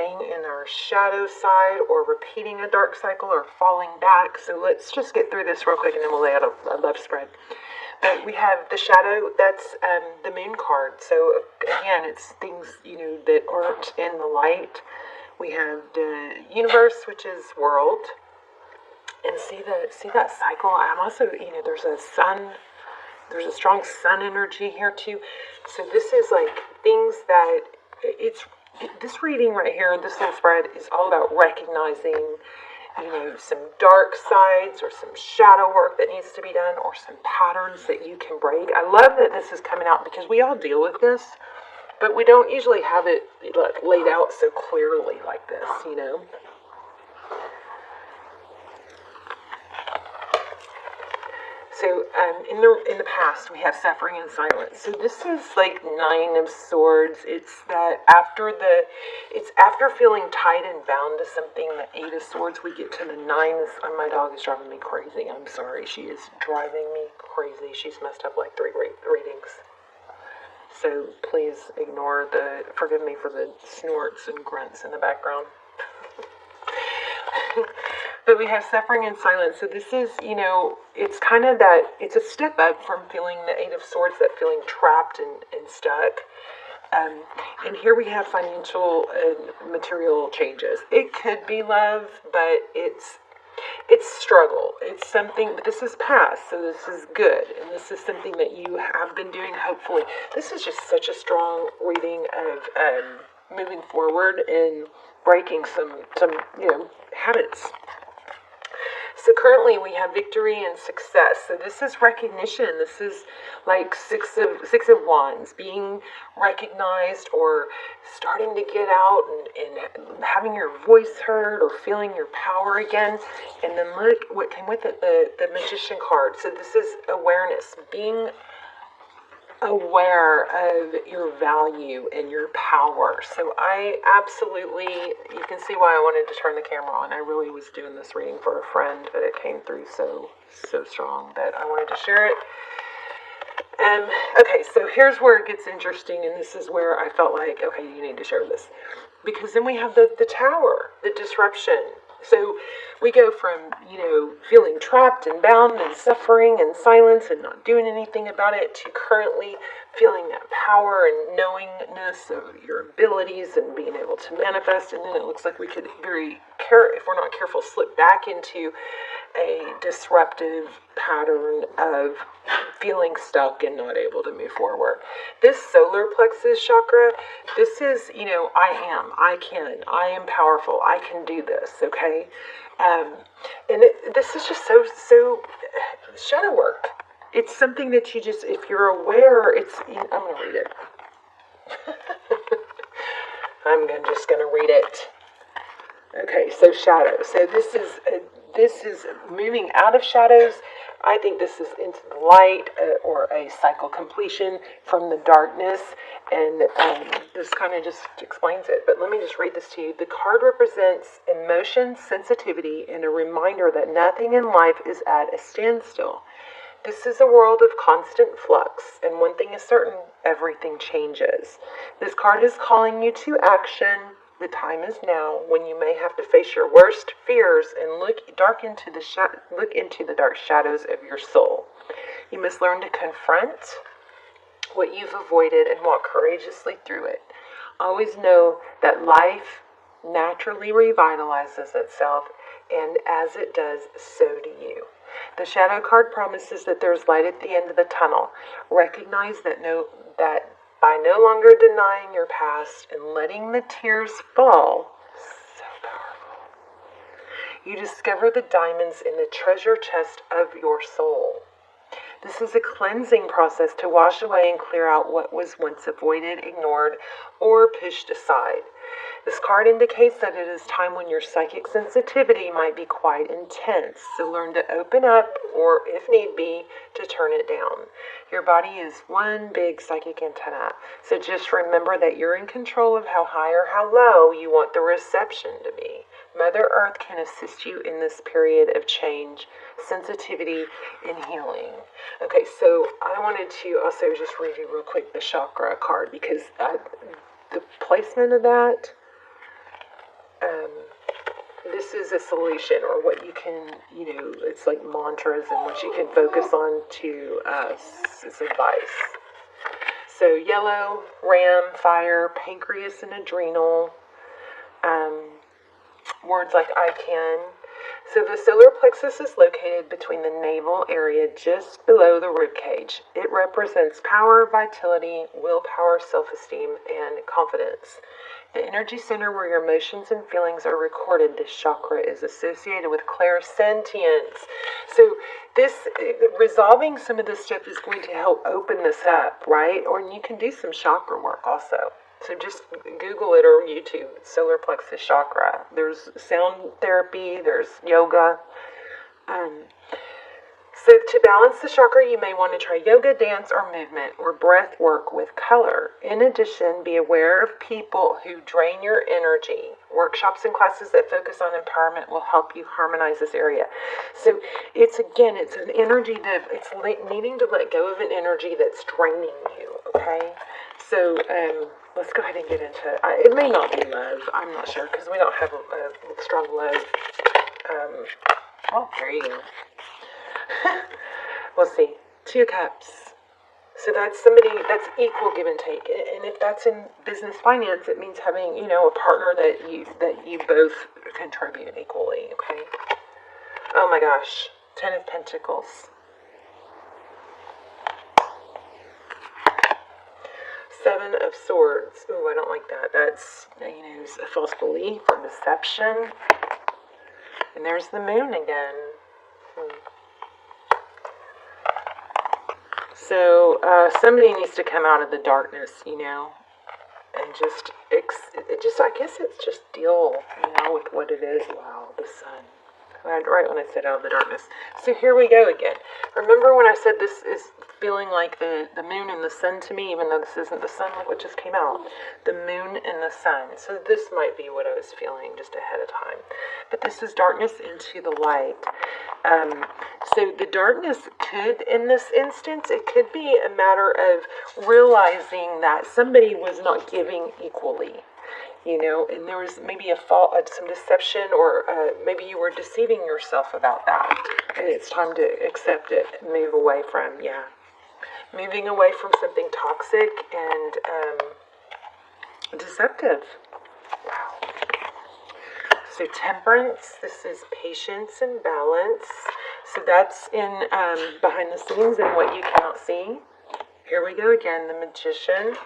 staying in our shadow side or repeating a dark cycle or falling back. So let's just get through this real quick and then we'll lay out a love spread. But we have the shadow, that's the moon card. So again, it's things, that aren't in the light. We have the universe, which is world. And see that cycle. I'm also, there's a strong sun energy here too. So this is like things that this reading right here, this little spread is all about recognizing, some dark sides or some shadow work that needs to be done or some patterns that you can break. I love that this is coming out because we all deal with this, but we don't usually have it laid out so clearly like this, So in the past we have suffering and silence. So this is like 9 of Swords. It's after feeling tied and bound to something. The 8 of Swords. We get to the 9. My dog is driving me crazy. I'm sorry. She is driving me crazy. She's messed up like 3 readings. So please forgive me for the snorts and grunts in the background. But we have suffering and silence. So this is, it's kind of it's a step up from feeling the 8 of Swords, that feeling trapped and stuck. And here we have financial and material changes. It could be love, but it's struggle. It's something, but this is past, so this is good. And this is something that you have been doing, hopefully. This is just such a strong reading of moving forward and breaking some habits. So currently we have victory and success. So this is recognition. This is like six of wands, being recognized or starting to get out and having your voice heard or feeling your power again. And then look what came with it, the magician card. So this is awareness, being aware of your value and your power. So I absolutely, you can see why I wanted to turn the camera on. I really was doing this reading for a friend, but it came through so strong that I wanted to share it. Okay, so here's where it gets interesting, and this is where I felt like, okay, you need to share this. Because then we have the tower, the disruption. So we go from, feeling trapped and bound and suffering and silence and not doing anything about it to currently feeling that power and knowingness of your abilities and being able to manifest. And then it looks like we could if we're not careful, slip back into a disruptive pattern of feeling stuck and not able to move forward. This solar plexus chakra, this is, I am powerful, I can do this, okay? This is just so shadow work. It's something that you just, if you're aware, I'm going to read it. Just going to read it. Okay, so shadow. So this is moving out of shadows. I think this is into the light or a cycle completion from the darkness. And this kind of just explains it. But let me just read this to you. The card represents emotion, sensitivity, and a reminder that nothing in life is at a standstill. This is a world of constant flux, and one thing is certain, everything changes. This card is calling you to action. The time is now when you may have to face your worst fears and look into the dark shadows of your soul. You must learn to confront what you've avoided and walk courageously through it. Always know that life naturally revitalizes itself, and as it does, so do you. The shadow card promises that there's light at the end of the tunnel. Recognize that by no longer denying your past and letting the tears fall, so powerful, you discover the diamonds in the treasure chest of your soul. This is a cleansing process to wash away and clear out what was once avoided, ignored, or pushed aside. This card indicates that it is time when your psychic sensitivity might be quite intense, so learn to open up or, if need be, to turn it down. Your body is one big psychic antenna, so just remember that you're in control of how high or how low you want the reception to be. Mother Earth can assist you in this period of change, sensitivity, and healing. Okay, so I wanted to also just read you real quick the chakra card because the placement of that, this is a solution, or what you can, it's like mantras and what you can focus on to is advice. So yellow, ram, fire, pancreas and adrenal, words like I can. So the solar plexus is located between the navel area just below the rib cage. It represents power, vitality, willpower, self-esteem, and confidence. The energy center where your emotions and feelings are recorded, this chakra is associated with clairsentience. So this, resolving some of this stuff is going to help open this up, right? Or you can do some chakra work also. So just Google it or YouTube, solar plexus chakra. There's sound therapy, there's yoga. So to balance the chakra, you may want to try yoga, dance, or movement, or breath work with color. In addition, be aware of people who drain your energy. Workshops and classes that focus on empowerment will help you harmonize this area. So it's an energy that it's needing to let go of an energy that's draining you, okay? So let's go ahead and get into it. It may not be love. I'm not sure because we don't have a strong love. There you go. We'll see. 2 cups. So that's somebody that's equal give and take. And if that's in business finance, it means having, a partner that you both contribute equally, okay? Oh my gosh. 10 of Pentacles. 7 of Swords. Ooh, I don't like that. That's, a false belief or deception. And there's the Moon again. So somebody needs to come out of the darkness, and I guess it's just deal, with what it is. Wow, the sun. Right when I said out of the darkness. So here we go again. Remember when I said this is feeling like the moon and the sun to me, even though this isn't the sun, look what just came out. The moon and the sun. So this might be what I was feeling just ahead of time. But this is darkness into the light. So the darkness could, in this instance, it could be a matter of realizing that somebody was not giving equally. And there was maybe some deception, or maybe you were deceiving yourself about that. And it's time to accept it and move away from, moving away from something toxic and deceptive. Wow. So Temperance, this is patience and balance. So that's in behind the scenes and what you cannot see. Here we go again, the Magician.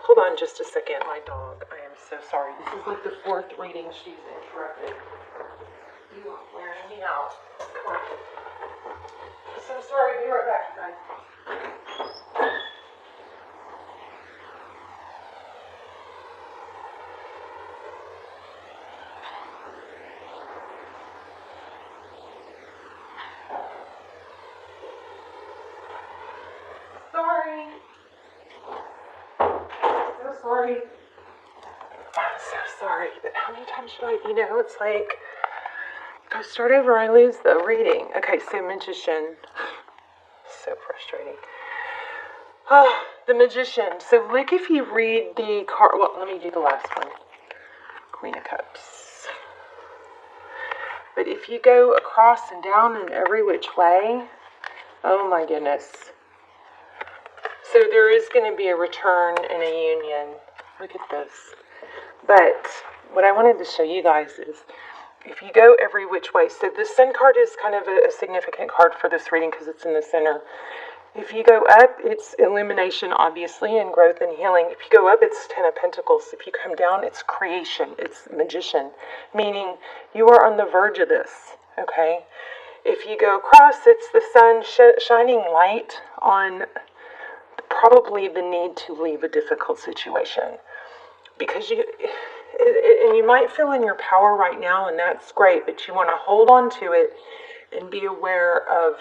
Hold on just a second, my dog. I am so sorry. This is like the 4th reading she's interrupted. You are wearing me out. Come on. I'm so sorry. Be right back, guys. Sorry. So sorry. I'm so sorry, but how many times should I, it's like, if I start over, I lose the reading. Okay, so Magician. So frustrating. The Magician. So look, if you read the card, well, let me do the last one. Queen of Cups. But if you go across and down in every which way, oh my goodness. So there is going to be a return and a union. Look at this. But what I wanted to show you guys is if you go every which way. So the Sun card is kind of a significant card for this reading because it's in the center. If you go up, it's illumination, obviously, and growth and healing. If you go up, it's 10 of Pentacles. If you come down, it's creation. It's Magician, meaning you are on the verge of this, okay? If you go across, it's the sun shining light on probably the need to leave a difficult situation. Because and you might feel in your power right now, and that's great, but you want to hold on to it and be aware of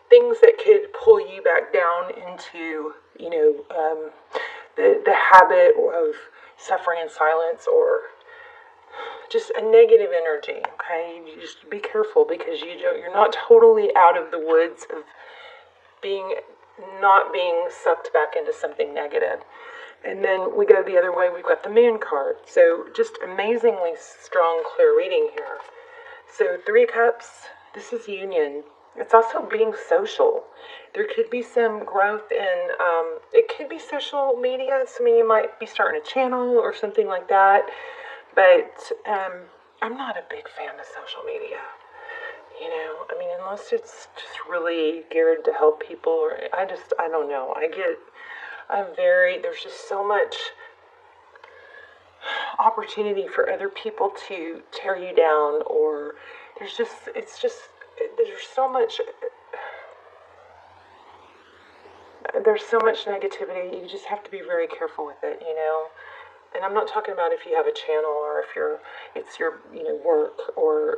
things that could pull you back down into, the habit of suffering in silence or just a negative energy, okay? You just be careful because you're not totally out of the woods of being not being sucked back into something negative. And then we go the other way, we've got the moon card. So just amazingly strong, clear reading here. So 3 cups, this is union. It's also being social. There could be some growth in, it could be social media. Some of you might be starting a channel or something like that. But I'm not a big fan of social media. You know, I mean, unless it's just really geared to help people, or I don't know. There's just so much opportunity for other people to tear you down, or there's so much negativity. You just have to be very careful with it, you know. And I'm not talking about if you have a channel or if it's your work or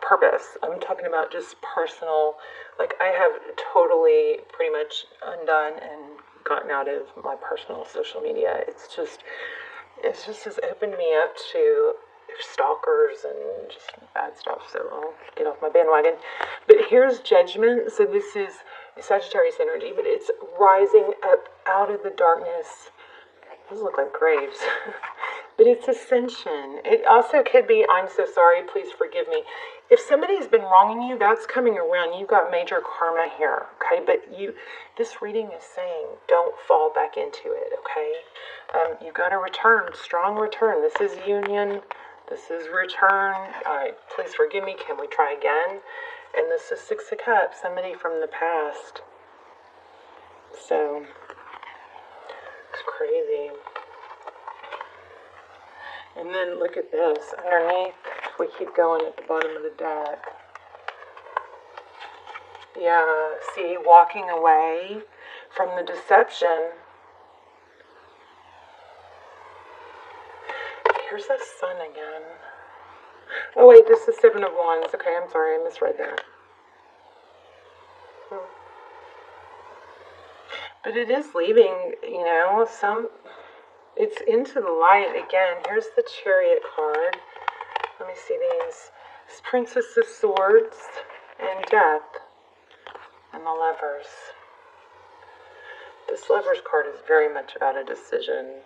purpose. I'm talking about just personal. Like, I have totally pretty much undone and gotten out of my personal social media. It's just has opened me up to stalkers and just bad stuff. So I'll get off my bandwagon. But here's Judgment. So this is Sagittarius energy, but it's rising up out of the darkness. Those look like graves. But it's ascension. It also could be, I'm so sorry, please forgive me. If somebody's been wronging you, that's coming around. You've got major karma here, okay? But this reading is saying, don't fall back into it, okay? You've got to return, strong return. This is union. This is return. All right, please forgive me. Can we try again? And this is 6 of Cups, somebody from the past. So it's crazy. And then look at this. Underneath, if we keep going at the bottom of the deck. Yeah, see, walking away from the deception. Here's the Sun again. Oh wait, this is 7 of Wands. Okay, I'm sorry, I misread that. But it is leaving, it's into the light again. Here's the Chariot card. Let me see these. It's Princess of Swords and Death and the Lovers. This Lovers card is very much about a decision.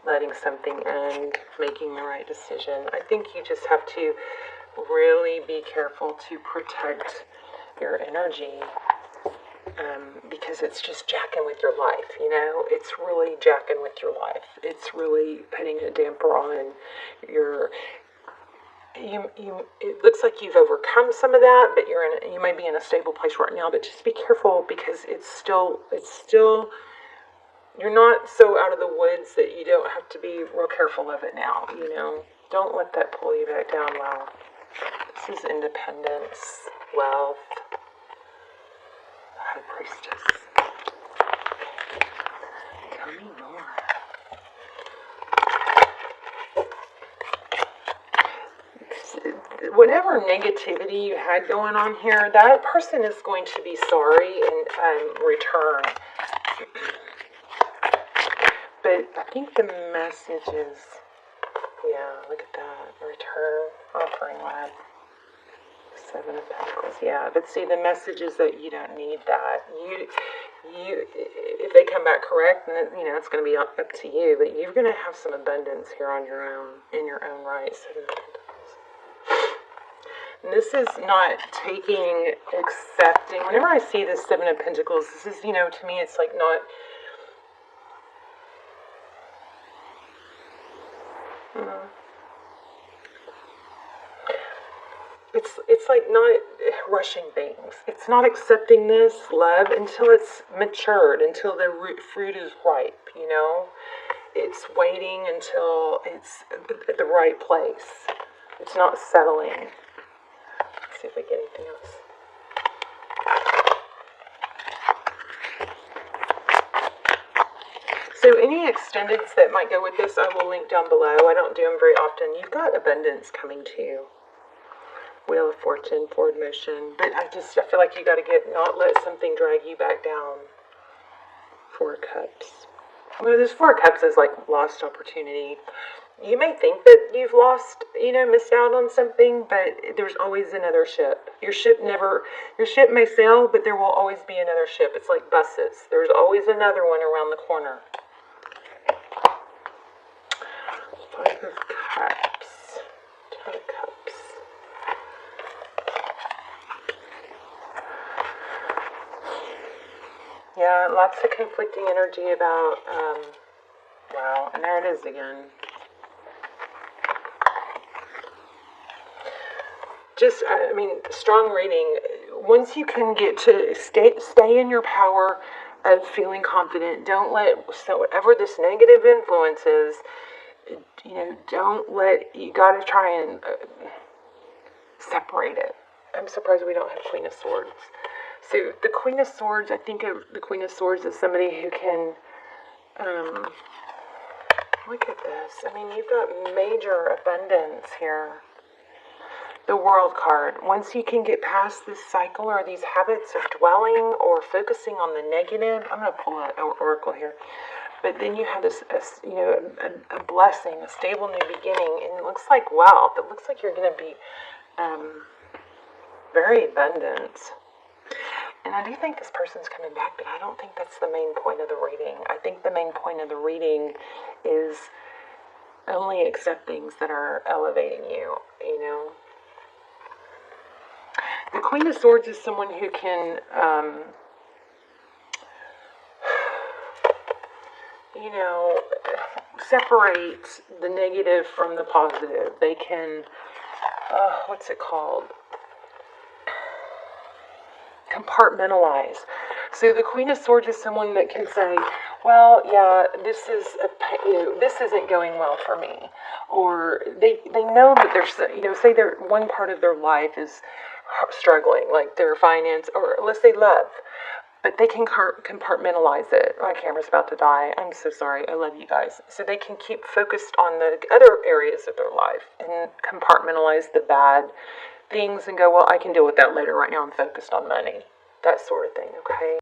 Letting something end, making the right decision. I think you just have to really be careful to protect your energy. Because it's just jacking with your life, it's really jacking with your life. It's really putting a damper on your, it looks like you've overcome some of that, but you might be in a stable place right now, but just be careful because it's still, you're not so out of the woods that you don't have to be real careful of it now, Don't let that pull you back down. Wow. This is independence, wealth, High Priestess. Tell me more. Whatever negativity you had going on here, that person is going to be sorry and return. But I think the message is, yeah, look at that. Return, offering lab. 7 of Pentacles, yeah. But see, the message is that you don't need that. You, if they come back correct, then it's going to be up to you. But you're going to have some abundance here on your own, in your own right. 7 of Pentacles. And this is not taking, accepting. Whenever I see this 7 of Pentacles, this is, to me, it's like not. It's like not rushing things. It's not accepting this love until it's matured, until the fruit is ripe, It's waiting until it's at the right place. It's not settling. Let's see if we get anything else. So any extendeds that might go with this, I will link down below. I don't do them very often. You've got abundance coming to you. Wheel of Fortune, forward motion. But I feel like you got to not let something drag you back down. 4 Cups. Well, this 4 Cups is like lost opportunity. You may think that you've lost, missed out on something, but there's always another ship. Your ship may sail, but there will always be another ship. It's like buses. There's always another one around the corner. Five of Cups. Ten of Cups. Yeah, lots of conflicting energy about, wow, and there it is again. Just, I mean, strong reading. Once you can get to stay in your power of feeling confident, don't let, so whatever this negative influence is, don't let, you got to try and separate it. I'm surprised we don't have Queen of Swords. So the Queen of Swords, I think of the Queen of Swords as somebody who can, look at this. I mean, you've got major abundance here. The World card. Once you can get past this cycle or these habits of dwelling or focusing on the negative, I'm going to pull an oracle here. But then you have this, a blessing, a stable new beginning, and it looks like wealth. It looks like you're going to be very abundant. And I do think this person's coming back, but I don't think that's the main point of the reading. I think the main point of the reading is only accept things that are elevating you, The Queen of Swords is someone who can, separate the negative from the positive. They can, what's it called? Compartmentalize. So the Queen of Swords is someone that can say, well, yeah, this isn't going well for me. Or they know that there's, say one part of their life is struggling, like their finance, or let's say love, but they can compartmentalize it. My camera's about to die. I'm so sorry. I love you guys. So they can keep focused on the other areas of their life and compartmentalize the bad things and go, well, I can deal with that later. Right now I'm focused on money. That sort of thing, okay?